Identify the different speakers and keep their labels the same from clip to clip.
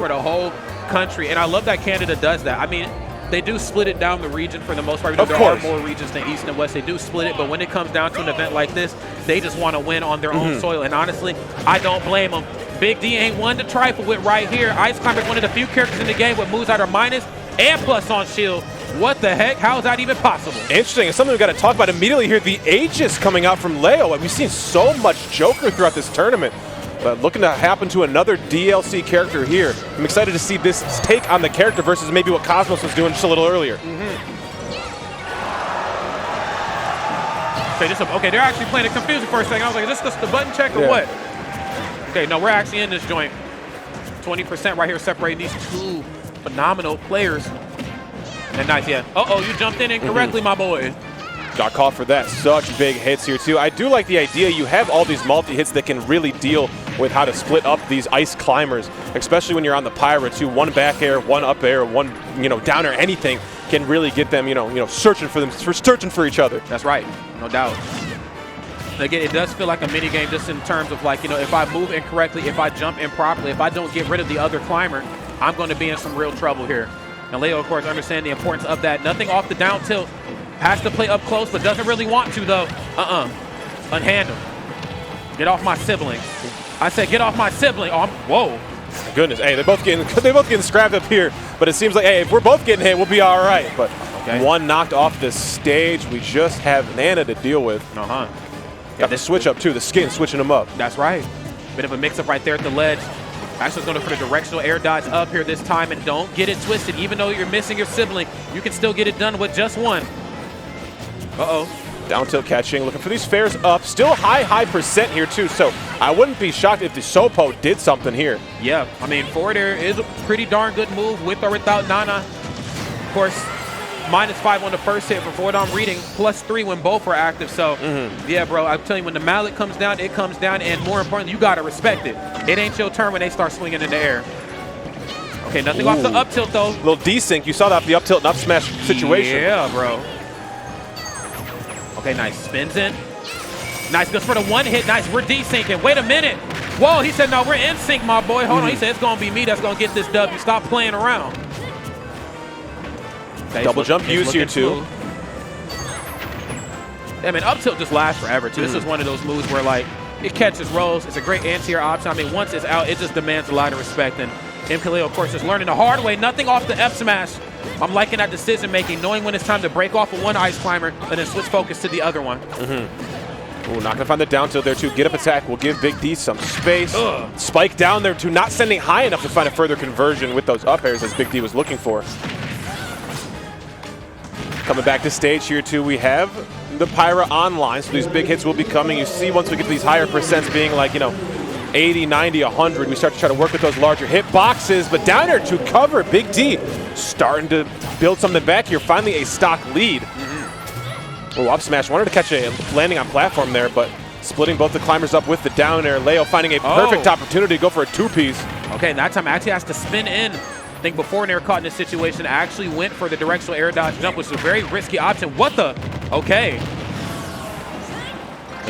Speaker 1: for the whole country, and I love that Canada does that. I mean, they do split it down the region for the most part. There are more regions than East and West. They do split it, but when it comes down to an event like this, they just want to win on their own soil. And honestly, I don't blame them. Big D ain't one to trifle with right here. Ice Climber is one of the few characters in the game with moves that are minus and plus on shield. What the heck? How is that even possible?
Speaker 2: Interesting. It's something we've got to talk about immediately here. The Aegis coming out from Leo. We've seen so much Joker throughout this tournament. But looking to happen to another DLC character here. I'm excited to see this take on the character versus maybe what Cosmos was doing just a little earlier.
Speaker 1: Okay, they're actually playing it confusing for a second. I was like, is this just the button check or what? Okay, no, we're actually in this joint. 20% right here separating these two phenomenal players. And nice, yeah. Uh-oh, you jumped in incorrectly, my boy.
Speaker 2: Got caught for that. Such big hits here, too. I do like the idea. You have all these multi-hits that can really deal with how to split up these ice climbers, especially when you're on the Pyra, too. One back air, one up air, one, down air, anything can really get them, searching for each other.
Speaker 1: That's right. No doubt. Again, it does feel like a mini game just in terms of like, if I move incorrectly, if I jump improperly, if I don't get rid of the other climber, I'm going to be in some real trouble here. And Leo, of course, understands the importance of that. Nothing off the down tilt. Has to play up close, but doesn't really want to, though. Unhand him. Get off my sibling. I said, get off my sibling. Oh, whoa.
Speaker 2: Goodness. Hey, they're both getting scrapped up here. But it seems like, hey, if we're both getting hit, we'll be all right. But one knocked off the stage. We just have Nana to deal with. Got the switch up, too. The skin switching them up.
Speaker 1: That's right. Bit of a mix-up right there at the ledge. Actually going for the directional air dodge up here this time. And don't get it twisted. Even though you're missing your sibling, you can still get it done with just one.
Speaker 2: Down tilt catching, looking for these fares up. Still high percent here too, so I wouldn't be shocked if the Sopo did something here.
Speaker 1: Yeah, I mean, forward air is a pretty darn good move with or without Nana. Of course, -5 on the first hit for what I'm reading, +3 when both are active. So, yeah, bro, I'm telling you, when the mallet comes down, it comes down, and more importantly, you got to respect it. It ain't your turn when they start swinging in the air. Okay, nothing off the up tilt, though.
Speaker 2: Little desync. You saw that off the up tilt and up smash situation.
Speaker 1: Yeah, bro. Okay, nice. Spins in. Nice. Goes for the one hit. Nice. We're desyncing. Wait a minute. Whoa, he said, no, we're in sync, my boy. Hold on. He said, it's going to be me that's going to get this W. Stop playing around. Okay,
Speaker 2: double jump use here, too.
Speaker 1: I mean, up tilt just lasts forever, too. This is one of those moves where, like, it catches rolls. It's a great anti-air option. I mean, once it's out, it just demands a lot of respect. And MkLeo, of course, is learning the hard way. Nothing off the F smash. I'm liking that decision-making, knowing when it's time to break off of one ice climber and then switch focus to the other one.
Speaker 2: Ooh, not going to find the down tilt there, too. Get up attack will give Big D some space. Spike down there, too. Not sending high enough to find a further conversion with those up airs as Big D was looking for. Coming back to stage here, too, we have the Pyra online, so these big hits will be coming. You see once we get these higher percents being like, 80, 90, 100, we start to try to work with those larger hit boxes, but down there to cover. Big D starting to build something back here. Finally a stock lead. Oh, up smash. Wanted to catch a landing on platform there, but splitting both the climbers up with the down air. Leo finding a perfect opportunity to go for a two-piece.
Speaker 1: Okay, that time actually has to spin in. I think before they were caught in this situation, actually went for the directional air dodge jump, which is a very risky option. What the? Okay.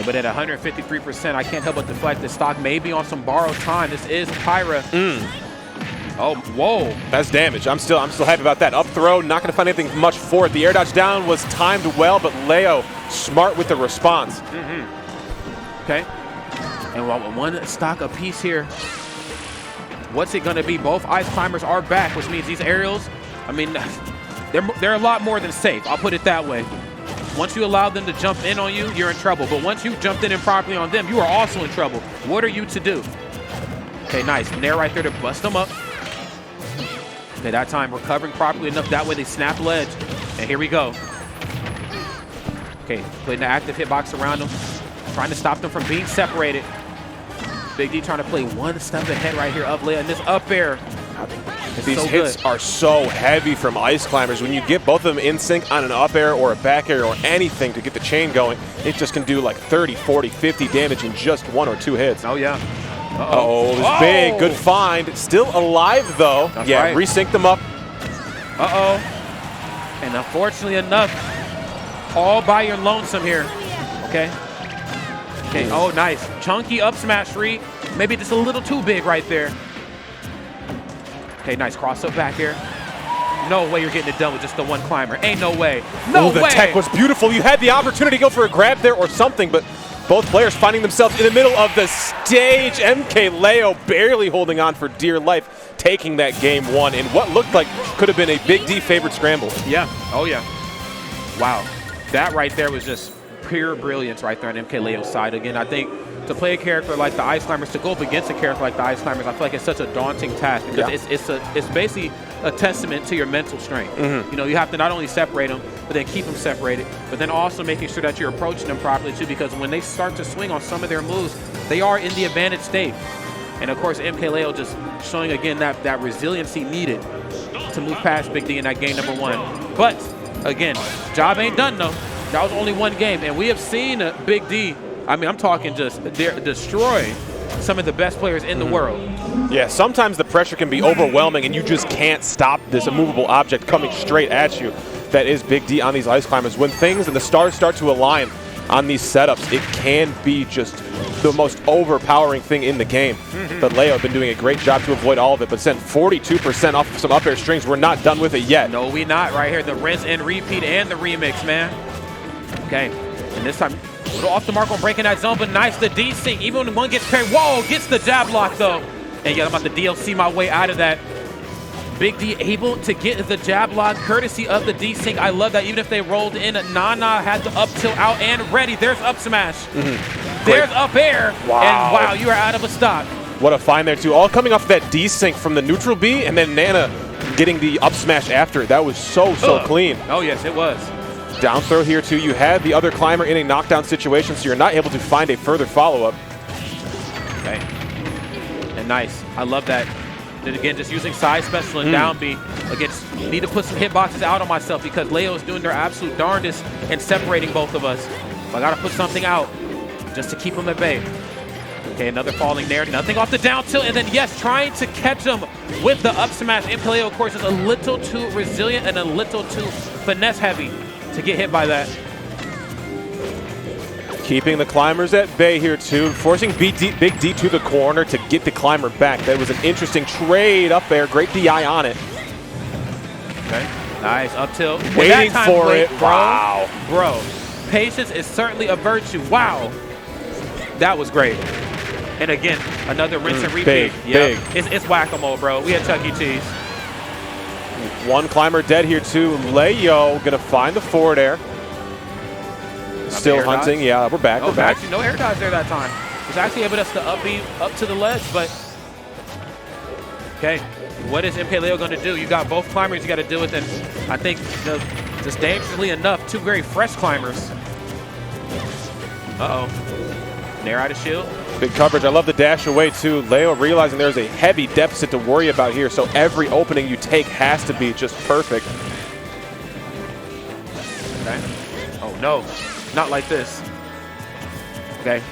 Speaker 1: But at 153%, I can't help but deflect this stock. Maybe on some borrowed time. This is Pyra. Oh, whoa. That's
Speaker 2: damage. I'm still happy about that. Up throw, not going to find anything much for it. The air dodge down was timed well, but Leo smart with the response.
Speaker 1: Okay. And one stock apiece here. What's it going to be? Both ice climbers are back, which means these aerials, I mean, they're a lot more than safe. I'll put it that way. Once you allow them to jump in on you, you're in trouble. But once you've jumped in improperly on them, you are also in trouble. What are you to do? Okay, nice. Nair right there to bust them up. Okay, that time recovering properly enough. That way they snap ledge. And here we go. Okay, putting the active hitbox around them. Trying to stop them from being separated. Big D trying to play one step ahead right here up Leo. And this up air.
Speaker 2: These hits are so heavy from ice climbers. When you get both of them in sync on an up air or a back air or anything to get the chain going, it just can do like 30, 40, 50 damage in just 1 or 2 hits.
Speaker 1: Oh, yeah.
Speaker 2: It was big. Good find. Still alive, though.
Speaker 1: That's
Speaker 2: right. Resync them up.
Speaker 1: And unfortunately enough, all by your lonesome here. Okay. Okay. Oh, nice. Chunky up smash read. Maybe just a little too big right there. Okay, nice cross up back here. No way you're getting it done with just the one climber. Ain't no way. No way.
Speaker 2: The tech was beautiful. You had the opportunity to go for a grab there or something, but both players finding themselves in the middle of the stage. MkLeo barely holding on for dear life, taking that game 1 in what looked like could have been a Big D favored scramble.
Speaker 1: Yeah. Oh, yeah. Wow. That right there was just pure brilliance right there on MkLeo's side. Again, I think to play a character like the Ice Climbers, to go up against a character like the Ice Climbers, I feel like it's such a daunting task because it's basically a testament to your mental strength. You know, you have to not only separate them, but then keep them separated, but then also making sure that you're approaching them properly too, because when they start to swing on some of their moves, they are in the advantage state. And of course, MkLeo just showing again that resiliency needed to move past Big D in that game number 1. But again, job ain't done though. That was only one game, and we have seen Big D. I mean, I'm talking just destroy some of the best players in the world.
Speaker 2: Yeah, sometimes the pressure can be overwhelming and you just can't stop this immovable object coming straight at you. That is Big D on these Ice Climbers. When things and the stars start to align on these setups, it can be just the most overpowering thing in the game. But Leo have been doing a great job to avoid all of it, but sent 42% off some up air strings. We're not done with it yet.
Speaker 1: No, we not right here. The rinse and repeat and the remix, man. Okay, and this time, a little off the mark on breaking that zone, but nice, the D-sync. Even when one gets parried, whoa, gets the jab lock though. And yeah, I'm about to DLC my way out of that. Big D able to get the jab lock courtesy of the D-sync. I love that. Even if they rolled in, Nana had the up tilt out and ready. There's up smash. There's up air.
Speaker 2: Wow.
Speaker 1: And wow, you are out of a stock.
Speaker 2: What a find there too. All coming off that D-sync from the neutral B, and then Nana getting the up smash after. That was so clean.
Speaker 1: Oh yes, it was.
Speaker 2: Down throw here too. You had the other climber in a knockdown situation, so you're not able to find a further follow-up.
Speaker 1: Okay. And nice. I love that. Then again, just using side special and down B. Again, need to put some hitboxes out on myself because Leo is doing their absolute darndest and separating both of us. So I got to put something out just to keep them at bay. Okay, another falling there. Nothing off the down tilt. And then, yes, trying to catch him with the up smash. MkLeo, of course, is a little too resilient and a little too finesse heavy to get hit by that.
Speaker 2: Keeping the climbers at bay here too, forcing Big D to the corner to get the climber back. That was an interesting trade up there. Great DI on it.
Speaker 1: Okay, nice up tilt.
Speaker 2: Waiting for it. Wow.
Speaker 1: Bro, patience is certainly a virtue. Wow. That was great. And again, another rinse and repeat.
Speaker 2: Big.
Speaker 1: It's whack-a-mole, bro. We had Chuck E. Cheese.
Speaker 2: One climber dead here too. Leo gonna find the forward air. Still hunting. Dodge. Yeah, we're back. We're back.
Speaker 1: Actually, no air dodge there that time. Was actually able to up B up to the ledge, but okay. What is MkLeo going to do? You got both climbers you got to deal with, and I think just dangerously enough, two very fresh climbers. Nair out of shield.
Speaker 2: Big coverage. I love the dash away too. Leo realizing there's a heavy deficit to worry about here, so every opening you take has to be just perfect.
Speaker 1: Okay. Oh no. Not like this. Okay.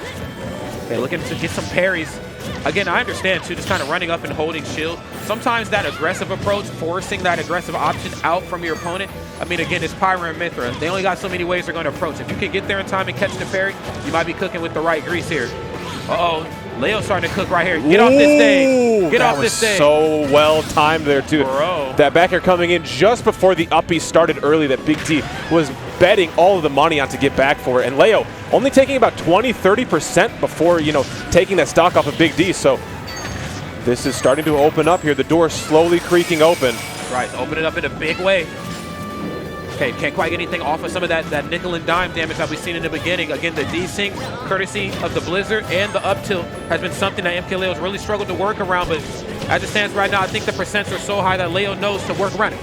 Speaker 1: Okay, looking to get some parries. Again, I understand too, just kind of running up and holding shield. Sometimes that aggressive approach, forcing that aggressive option out from your opponent. I mean, again, it's Pyra and Mythra. They only got so many ways they're going to approach. If you can get there in time and catch the parry, you might be cooking with the right grease here. Leo's starting to cook right here. Get off this stage. Get off this stage.
Speaker 2: So well timed there too.
Speaker 1: Bro.
Speaker 2: That back air coming in just before the uppie started early that Big D was betting all of the money on to get back for it. And Leo only taking about 20-30% before, taking that stock off of Big D. So this is starting to open up here. The door slowly creaking open.
Speaker 1: Right, open it up in a big way. Okay, can't quite get anything off of some of that nickel and dime damage that we've seen in the beginning. Again, the desync, courtesy of the Blizzard and the up tilt, has been something that MkLeo has really struggled to work around, but as it stands right now, I think the percents are so high that Leo knows to work around it.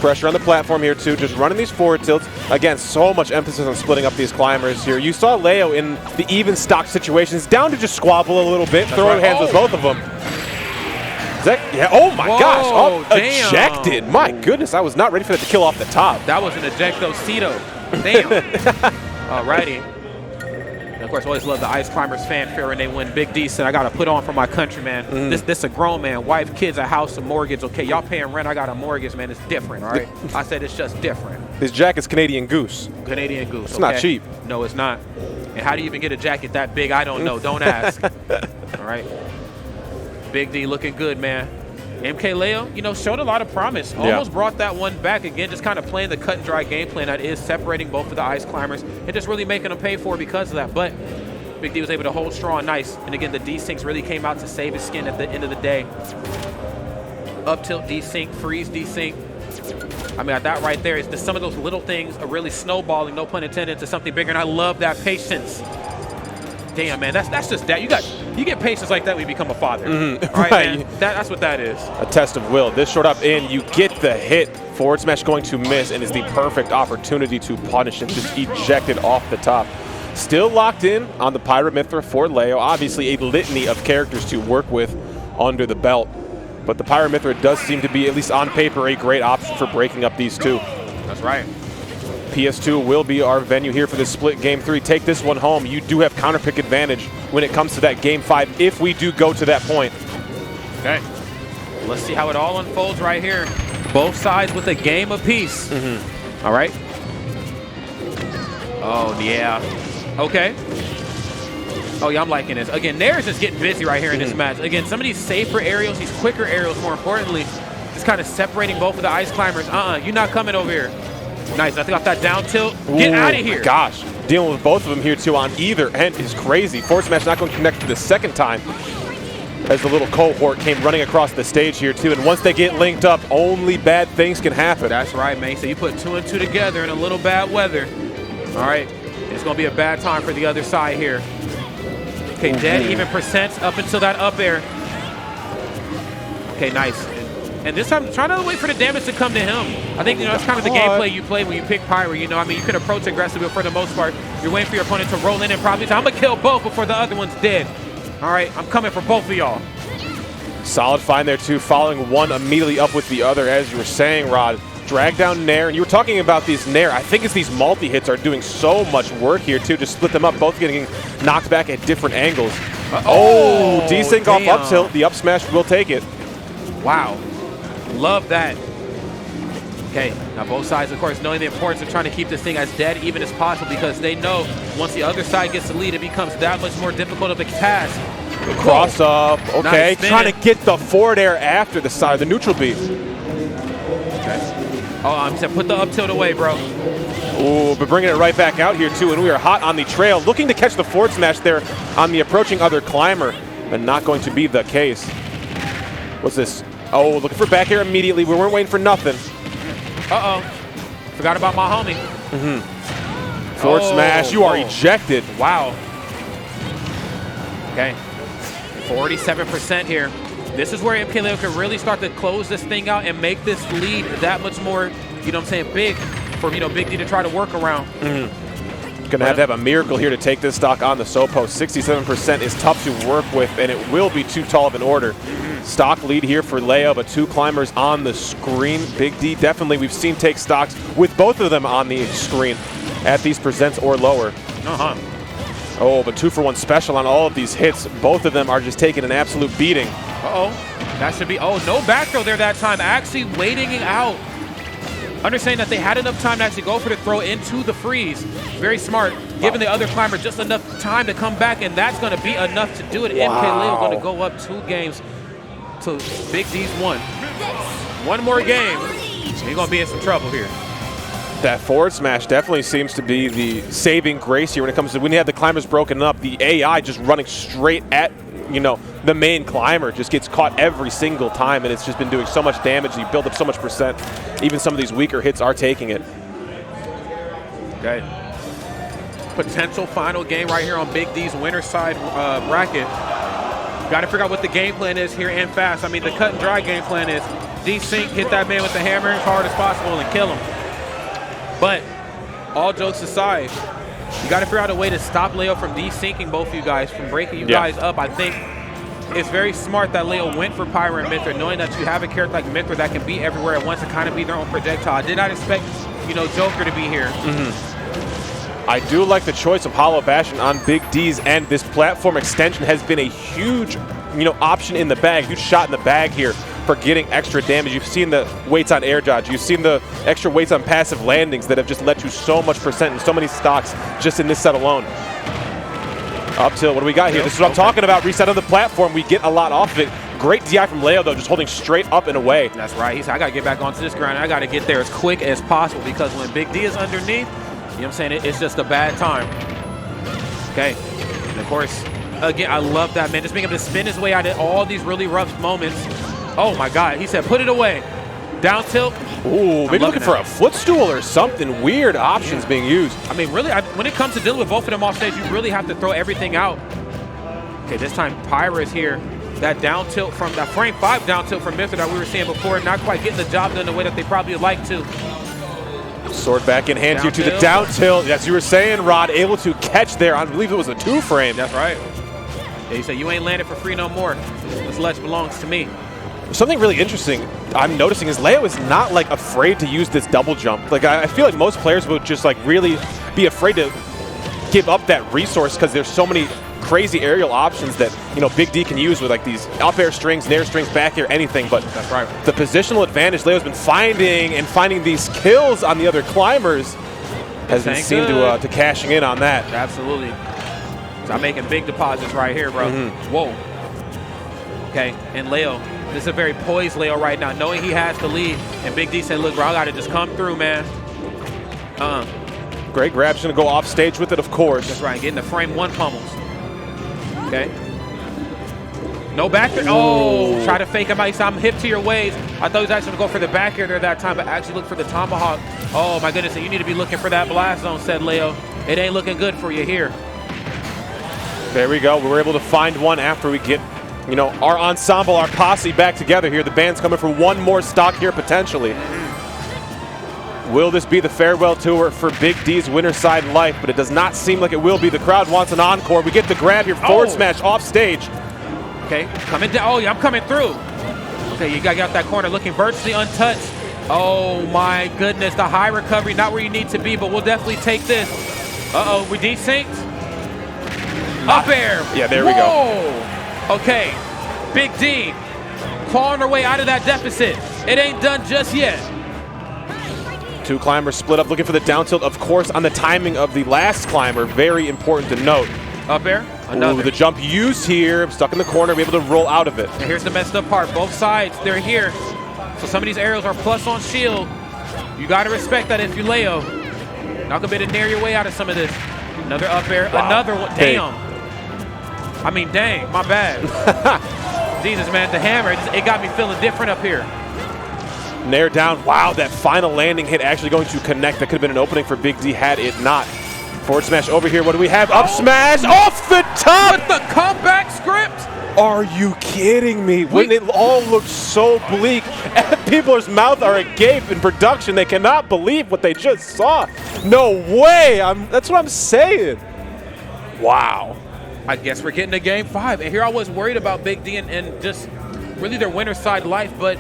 Speaker 2: Pressure on the platform here too, just running these forward tilts. Again, so much emphasis on splitting up these climbers here. You saw Leo in the even stock situations, down to just squabble a little bit, throwing hands with both of them. Yeah, oh my gosh, ejected. My goodness, I was not ready for that to kill off the top.
Speaker 1: That was an ejecto-cito. Damn. Alrighty. And of course, always love the Ice Climbers fanfare when they win. Big D said, I got to put on for my country, man. This a grown man, wife, kids, a house, a mortgage. Okay, y'all paying rent, I got a mortgage, man. It's different, all right? I said it's just different.
Speaker 2: His jacket's Canadian Goose.
Speaker 1: Canadian Goose,
Speaker 2: It's not cheap.
Speaker 1: No, it's not. And how do you even get a jacket that big? I don't know. Don't ask. All right. Big D looking good, man. MkLeo, you know, showed a lot of promise. Almost brought that one back again, just kind of playing the cut and dry game plan that is separating both of the ice climbers and just really making them pay for it because of that. But Big D was able to hold strong, nice. And again, the desyncs really came out to save his skin at the end of the day. Up tilt desync, freeze desync. I mean, that right there is just some of those little things are really snowballing, no pun intended, to something bigger. And I love that patience. Damn, man, that's just that. You get patience like that when you become a father. All right, man? That's what that is.
Speaker 2: A test of will. This short up in, you get the hit. Forward smash going to miss, and is the perfect opportunity to punish and just eject it off the top. Still locked in on the Pyra Mythra for Leo. Obviously a litany of characters to work with under the belt. But the Pyra Mythra does seem to be, at least on paper, a great option for breaking up these two.
Speaker 1: That's right.
Speaker 2: PS2 will be our venue here for this split Game 3. Take this one home. You do have counterpick advantage when it comes to that Game 5 if we do go to that point.
Speaker 1: Okay. Let's see how it all unfolds right here. Both sides with a game apiece. All right. Oh, yeah. Okay. Oh, yeah, I'm liking this. Again, Nair's just getting busy right here in this match. Again, some of these safer aerials, these quicker aerials, more importantly, just kind of separating both of the ice climbers. You're not coming over here. Nice, I think off that down tilt. Get out of here.
Speaker 2: Gosh, dealing with both of them here too on either end is crazy. Forward smash not going to connect for the second time as the little cohort came running across the stage here too. And once they get linked up, only bad things can happen.
Speaker 1: That's right, man. So you put 2 and 2 together in a little bad weather. All right, it's going to be a bad time for the other side here. Okay, dead even percents up until that up air. Okay, nice. And this time, try not to wait for the damage to come to him. I think, you know, that's kind of the gameplay you play when you pick Pyra. You know, I mean, you can approach aggressively, but for the most part, you're waiting for your opponent to roll in and probably say, I'm going to kill both before the other one's dead. All right, I'm coming for both of y'all.
Speaker 2: Solid find there, too, following one immediately up with the other, as you were saying, Rod. Drag down Nair, and you were talking about these Nair. I think it's these multi-hits are doing so much work here, too, to split them up, both getting knocked back at different angles. Oh, desync off up tilt. The up smash will take it.
Speaker 1: Wow. Love that. Okay, now both sides, of course, knowing the importance of trying to keep this thing as dead even as possible because they know once the other side gets the lead, it becomes that much more difficult of a task.
Speaker 2: Cross up, okay.
Speaker 1: Nice
Speaker 2: trying to get the forward air after the side, the neutral beat.
Speaker 1: Okay. Oh, I'm saying put the up tilt away, bro.
Speaker 2: Ooh, but bringing it right back out here, too, and we are hot on the trail, looking to catch the forward smash there on the approaching other climber, but not going to be the case. What's this? Oh, looking for back air immediately. We weren't waiting for nothing.
Speaker 1: Uh-oh. Forgot about my homie.
Speaker 2: Forward smash. You are ejected.
Speaker 1: Wow. Okay. 47% here. This is where MkLeo can really start to close this thing out and make this lead that much more, you know what I'm saying, big for, you know, Big D to try to work around.
Speaker 2: Gonna have to have a miracle here to take this stock on the Sopo. 67% is tough to work with, and it will be too tall of an order. Stock lead here for Leo, but 2 climbers on the screen. Big D definitely, we've seen take stocks with both of them on the screen at these presents or lower. Oh, but 2-for-1 special on all of these hits. Both of them are just taking an absolute beating.
Speaker 1: That should be, no back throw there that time. Actually waiting it out. Understanding that they had enough time to actually go for the throw into the freeze. Very smart, giving the other climber just enough time to come back, and that's going to be enough to do it. MkLeo going to go up 2 games to Big D's 1. One more game, he's going to be in some trouble here.
Speaker 2: That forward smash definitely seems to be the saving grace here when it comes to when you have the climbers broken up, the AI just running straight at, you know, the main climber just gets caught every single time, and it's just been doing so much damage. You build up so much percent. Even some of these weaker hits are taking it.
Speaker 1: Okay. Potential final game right here on Big D's winner side bracket. Got to figure out what the game plan is here and fast. I mean, the cut and dry game plan is desync, hit that man with the hammer as hard as possible and kill him. But all jokes aside, you got to figure out a way to stop Leo from desyncing both of you guys, from breaking you guys up. I think it's very smart that Leo went for Pyra and Mythra, knowing that you have a character like Mythra that can be everywhere at once and kind of be their own projectile. I did not expect, you know, Joker to be here.
Speaker 2: I do like the choice of Hollow Bastion on Big D's end. This platform extension has been a huge, you know, option in the bag, huge shot in the bag here for getting extra damage. You've seen the weights on air dodge. You've seen the extra weights on passive landings that have just led to so much percent and so many stocks just in this set alone. Up tilt, what do we got here? This is what I'm talking about. Reset on the platform. We get a lot off of it. Great DI from Leo, though, just holding straight up and away.
Speaker 1: That's right. He said, I got to get back onto this ground. I got to get there as quick as possible because when Big D is underneath, you know what I'm saying, it's just a bad time. Okay. And, of course, again, I love that, man. Just being able to spin his way out of all these really rough moments. Oh, my God. He said, put it away. Down tilt.
Speaker 2: Ooh, maybe looking for a footstool or something. Weird options being used.
Speaker 1: I mean, really, when it comes to dealing with both of them off stage, you really have to throw everything out. Okay, this time Pyra is here. That down tilt from that frame 5 down tilt from Mythra that we were seeing before, not quite getting the job done the way that they probably would like to.
Speaker 2: Sword back in hand here to the down tilt. As you were saying, Rod, able to catch there. I believe it was a 2-frame.
Speaker 1: That's right. Yeah, he said, you ain't landed for free no more. This ledge belongs to me.
Speaker 2: Something really interesting I'm noticing is Leo is not like afraid to use this double jump. Like I feel like most players would just like really be afraid to give up that resource because there's so many crazy aerial options that, you know, Big D can use with like these up air strings, nair strings, back air, anything. But
Speaker 1: that's right.
Speaker 2: The positional advantage Leo's been finding these kills on the other climbers has been seen to cashing in on that.
Speaker 1: Absolutely. So I'm making big deposits right here, bro. Whoa. Okay, and Leo, this is a very poised Leo right now, knowing he has the lead. And Big D said, look, bro, I got to just come through, man.
Speaker 2: Great grab. She's going to go off stage with it, of course.
Speaker 1: That's right, getting the frame 1 pummels. Okay. No back air. Oh, try to fake him out. He said, I'm hip to your ways. I thought he was actually going to go for the back air there that time, but actually look for the tomahawk. Oh, my goodness. You need to be looking for that blast zone, said Leo. It ain't looking good for you here.
Speaker 2: There we go. We were able to find one after we get, you know, our ensemble, our posse back together here. The band's coming for one more stock here potentially. Will this be the farewell tour for Big D's winner side life? But it does not seem like it will be. The crowd wants an encore. We get the grab here, forward smash off stage.
Speaker 1: Okay, coming down. Oh, yeah, I'm coming through. Okay, you got to get out that corner looking virtually untouched. Oh, my goodness. The high recovery, not where you need to be, but we'll definitely take this. Uh-oh, we desynced. Up air.
Speaker 2: Yeah, there we go.
Speaker 1: Okay, Big D clawing her way out of that deficit. It ain't done just yet.
Speaker 2: 2 climbers split up, looking for the down tilt, of course, on the timing of the last climber. Very important to note.
Speaker 1: Up air, another.
Speaker 2: Ooh, the jump used here, stuck in the corner, be able to roll out of it.
Speaker 1: And here's the messed up part. Both sides, they're here. So some of these aerials are plus on shield. You got to respect that if you Leo. Not going to be able to nair your way out of some of this. Another up air, another one. Damn. I mean, dang, my bad. Jesus, man, the hammer, it got me feeling different up here.
Speaker 2: Nair down. Wow, that final landing hit actually going to connect. That could have been an opening for Big D had it not. Forward smash over here. What do we have? Up smash off the top.
Speaker 1: With the comeback script.
Speaker 2: Are you kidding me? When it all looks so bleak, people's mouths are agape in production. They cannot believe what they just saw. No way. That's what I'm saying. Wow.
Speaker 1: I guess we're getting to game 5. And here I was worried about Big D and just really their winner side life, but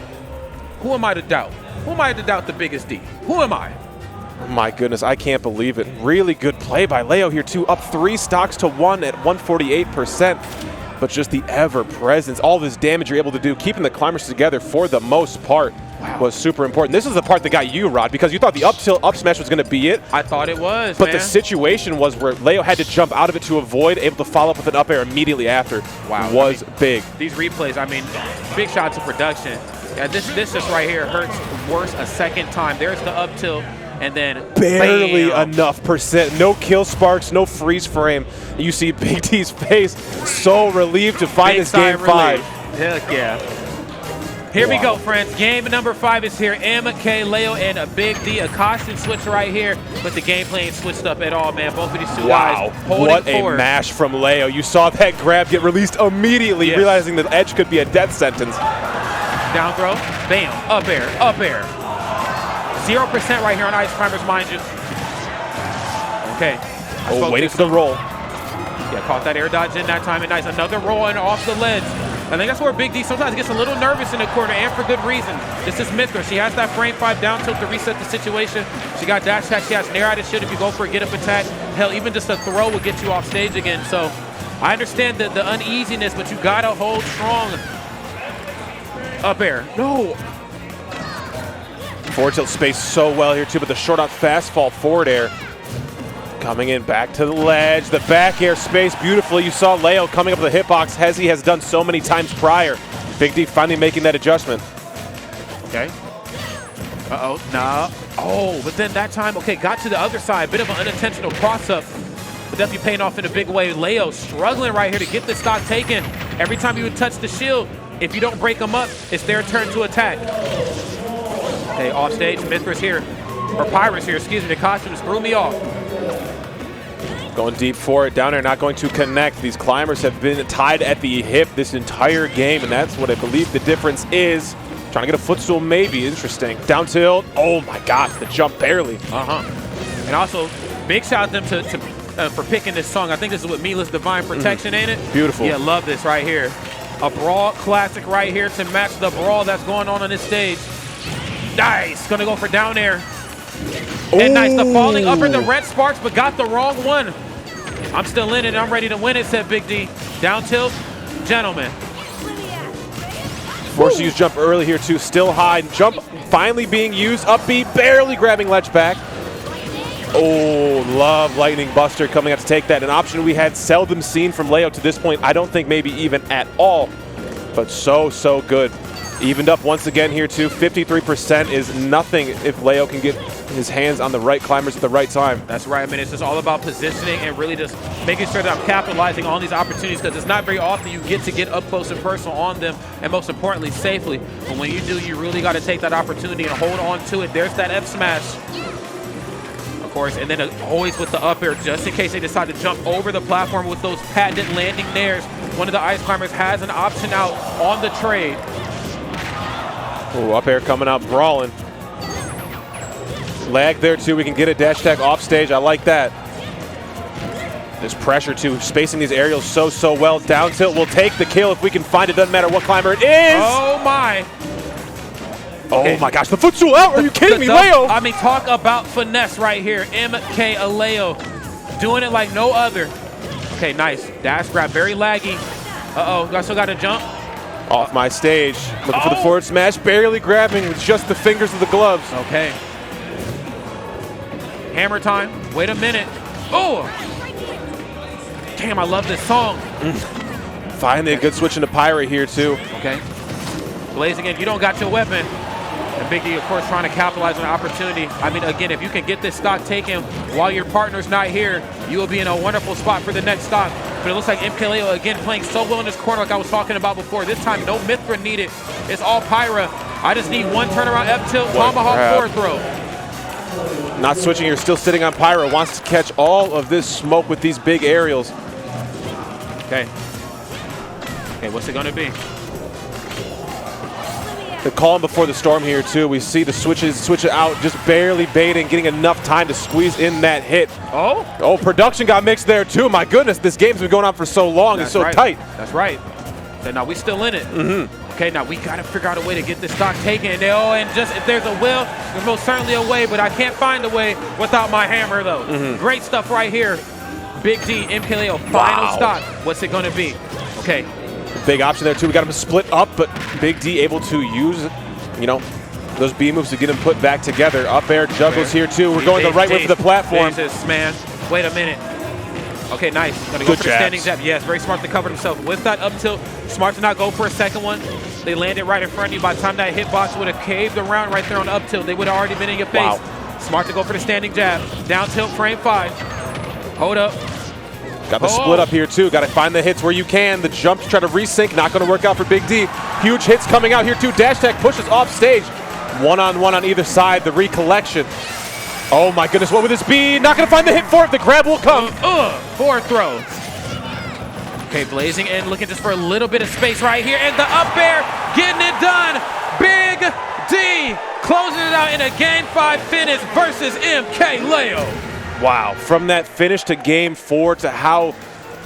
Speaker 1: who am I to doubt? Who am I to doubt the biggest D? Who am I?
Speaker 2: Oh my goodness, I can't believe it. Really good play by Leo here too. Up 3 stocks to 1 at 148%. But just the ever-presence, all this damage you're able to do, keeping the climbers together for the most part was super important. This is the part that got you, Rod, because you thought the up tilt, up smash was going to be it.
Speaker 1: I thought it was,
Speaker 2: But the situation was where Leo had to jump out of it to avoid, able to follow up with an up air immediately after.
Speaker 1: Wow.
Speaker 2: Was big.
Speaker 1: These replays, I mean, big shots of production. Yeah, this just right here hurts worse a second time. There's the up tilt. And then
Speaker 2: barely
Speaker 1: bam.
Speaker 2: enough percent. No kill sparks, no freeze frame. You see Big D's face so relieved to find this game 5.
Speaker 1: Heck yeah. Here we go, friends. Game number 5 is here. MkLeo and a Big D. A caution switch right here, but the gameplay ain't switched up at all, man. Both of these two guys holding
Speaker 2: what
Speaker 1: forward.
Speaker 2: A mash from Leo. You saw that grab get released immediately, realizing that edge could be a death sentence.
Speaker 1: Down throw, bam, up air, up air. 0% right here on Ice Climbers, mind you. Okay.
Speaker 2: Waiting for the roll.
Speaker 1: Yeah, caught that air dodge in that time, and nice. Another roll and off the ledge. I think that's where Big D sometimes gets a little nervous in the corner, and for good reason. This is Mythra. She has that frame 5 down tilt to reset the situation. She got dash attack. She has nair out of shit if you go for a get-up attack. Hell, even just a throw will get you off stage again. So I understand the uneasiness, but you got to hold strong. Up air. No.
Speaker 2: Forward tilt space so well here too, but the short out fast fall forward air. Coming in back to the ledge, the back air space beautifully. You saw Leo coming up with the hitbox as he has done so many times prior. Big D finally making that adjustment.
Speaker 1: Okay. Uh-oh, nah. Oh, but then that time, okay, got to the other side. Bit of an unintentional cross-up, but definitely paying off in a big way. Leo struggling right here to get the stock taken. Every time you would touch the shield, if you don't break them up, it's their turn to attack. Okay, off stage, Mythra's here, or Pyra's here, excuse me. The costumes threw me off.
Speaker 2: Going deep for it, down there, not going to connect. These climbers have been tied at the hip this entire game, and that's what I believe the difference is. Trying to get a footstool, maybe. Interesting. Down tilt. Oh my gosh, the jump barely.
Speaker 1: And also, big shout out to them for picking this song. I think this is what Mila's Divine Protection, ain't it?
Speaker 2: Beautiful.
Speaker 1: Yeah, love this right here. A brawl classic right here to match the brawl that's going on this stage. Nice. Gonna go for down air. And nice, the falling upper, the red sparks, but got the wrong one. I'm still in it. I'm ready to win it, said Big D. Down tilt, gentlemen.
Speaker 2: Forced to use jump early here too, still high. Jump finally being used, up B, barely grabbing ledge back. Oh, love Lightning Buster coming out to take that. An option we had seldom seen from Leo to this point. I don't think maybe even at all, but so good. Evened up once again here too. 53% is nothing if Leo can get his hands on the right climbers at the right time.
Speaker 1: That's right. I mean, it's just all about positioning and really just making sure that I'm capitalizing on these opportunities, because it's not very often you get to get up close and personal on them, and most importantly, safely. But when you do, you really got to take that opportunity and hold on to it. There's that F smash, of course, and then always with the up air, just in case they decide to jump over the platform with those patented landing nairs. One of the ice climbers has an option out on the trade.
Speaker 2: Oh, up air coming out, brawling. Lag there too, we can get a dash attack off stage, I like that. There's pressure too, spacing these aerials so well. Down tilt will take the kill if we can find it, doesn't matter what climber it is.
Speaker 1: Oh my.
Speaker 2: Okay. Oh my gosh, the footstool out, are you kidding me, Leo?
Speaker 1: I mean, talk about finesse right here. MkLeo doing it like no other. Okay, nice, dash grab, very laggy. Uh-oh, I still got to jump.
Speaker 2: Off my stage, looking for the forward smash, barely grabbing with just the fingers of the gloves.
Speaker 1: Okay. Hammer time, wait a minute. Oh! Damn, I love this song.
Speaker 2: Finally a good switch into Pyra here too.
Speaker 1: Okay. Blaze again, you don't got your weapon. And Big D, of course, trying to capitalize on the opportunity. I mean, again, if you can get this stock taken while your partner's not here, you will be in a wonderful spot for the next stock. But it looks like MkLeo, again, playing so well in this corner like I was talking about before. This time, no Mythra needed. It's all Pyra. I just need one turnaround F-tilt, tomahawk forward throw.
Speaker 2: Not switching here, still sitting on Pyra. Wants to catch all of this smoke with these big aerials.
Speaker 1: Okay. Okay, what's it going to be?
Speaker 2: The calm before the storm here too. We see the switch it out, just barely baiting, getting enough time to squeeze in that hit. Oh, production got mixed there too. My goodness, this game's been going on for so long. It's so tight.
Speaker 1: That's right. So now we still in it. Okay, now we got to figure out a way to get this stock taken. Oh, and just if there's a will, there's most certainly a way, but I can't find a way without my hammer though. Great stuff right here. Big D, MkLeo, final stock. What's it going to be? Okay.
Speaker 2: Big option there too. We got him split up, but Big D able to use, you know, those B moves to get him put back together. Up air juggles here too. We're going the right way for the platform.
Speaker 1: Jesus, man. Wait a minute. Okay, nice. Gonna go for the standing jab. Yes, very smart to cover himself with that up tilt. Smart to not go for a second one. They landed right in front of you. By the time that hitbox would have caved around right there on the up tilt, they would have already been in your face. Smart to go for the standing jab. Down tilt, frame 5. Hold up.
Speaker 2: Got the split up here too. Got to find the hits where you can. The jump to try to resync, not going to work out for Big D. Huge hits coming out here too. Dash tech pushes off stage. One-on-one on either side. The recollection. Oh my goodness, what would this be? Not going to find the hit for it. The grab will come.
Speaker 1: Forward throw. Okay, blazing in, looking just for a little bit of space right here. And the up air, getting it done. Big D closing it out in a Game 5 finish versus MkLeo.
Speaker 2: Wow, from that finish to Game 4 to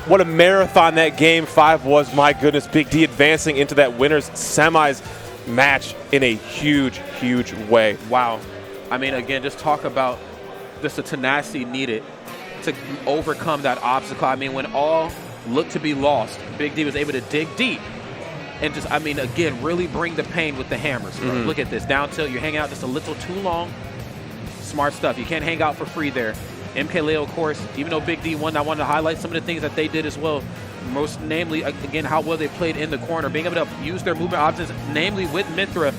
Speaker 2: what a marathon that Game 5 was. My goodness, Big D advancing into that winner's semis match in a huge way.
Speaker 1: Wow. I mean, again, just talk about just the tenacity needed to overcome that obstacle. I mean, when all looked to be lost, Big D was able to dig deep and just, I mean, again, really bring the pain with the hammers. Look at this, down tilt, you're hanging out just a little too long. Smart stuff, you can't hang out for free there. MkLeo, of course, even though Big D won, I wanted to highlight some of the things that they did as well. most namely, again, how well they played in the corner, being able to use their movement options, namely with Mythra,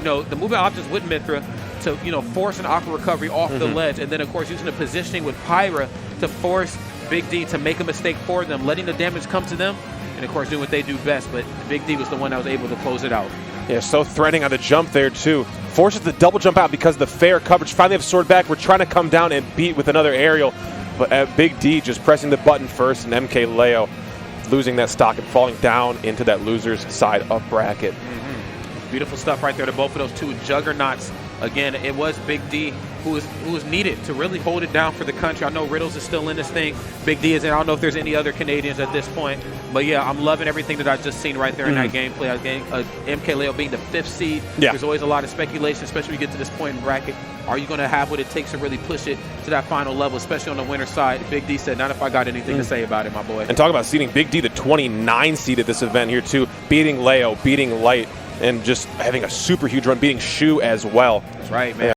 Speaker 1: the movement options with Mythra to, force an aqua recovery off the ledge, and then, of course, using the positioning with Pyra to force Big D to make a mistake for them, letting the damage come to them, and, of course, doing what they do best, but Big D was the one that was able to close it out. Yeah,
Speaker 2: so threatening on the jump there, too. Forces the double jump out because of the fair coverage. Finally have sword back. We're trying to come down and beat with another aerial, but Big D just pressing the button first, and MkLeo losing that stock and falling down into that loser's side up bracket.
Speaker 1: Beautiful stuff right there to both of those two juggernauts. Again, it was Big D who was needed to really hold it down for the country. I know Riddles is still in this thing. Big D is in. I don't know if there's any other Canadians at this point. But, yeah, I'm loving everything that I've just seen right there in that gameplay. MkLeo being the 5th seed.
Speaker 2: Yeah.
Speaker 1: There's always a lot of speculation, especially when you get to this point in bracket. Are you going to have what it takes to really push it to that final level, especially on the winner side? Big D said, not if I got anything to say about it, my boy.
Speaker 2: And talk about seeding Big D, the 29 seed at this event here, too. Beating Leo, beating Light, and just having a super huge run, beating Shu as well.
Speaker 1: That's right, man.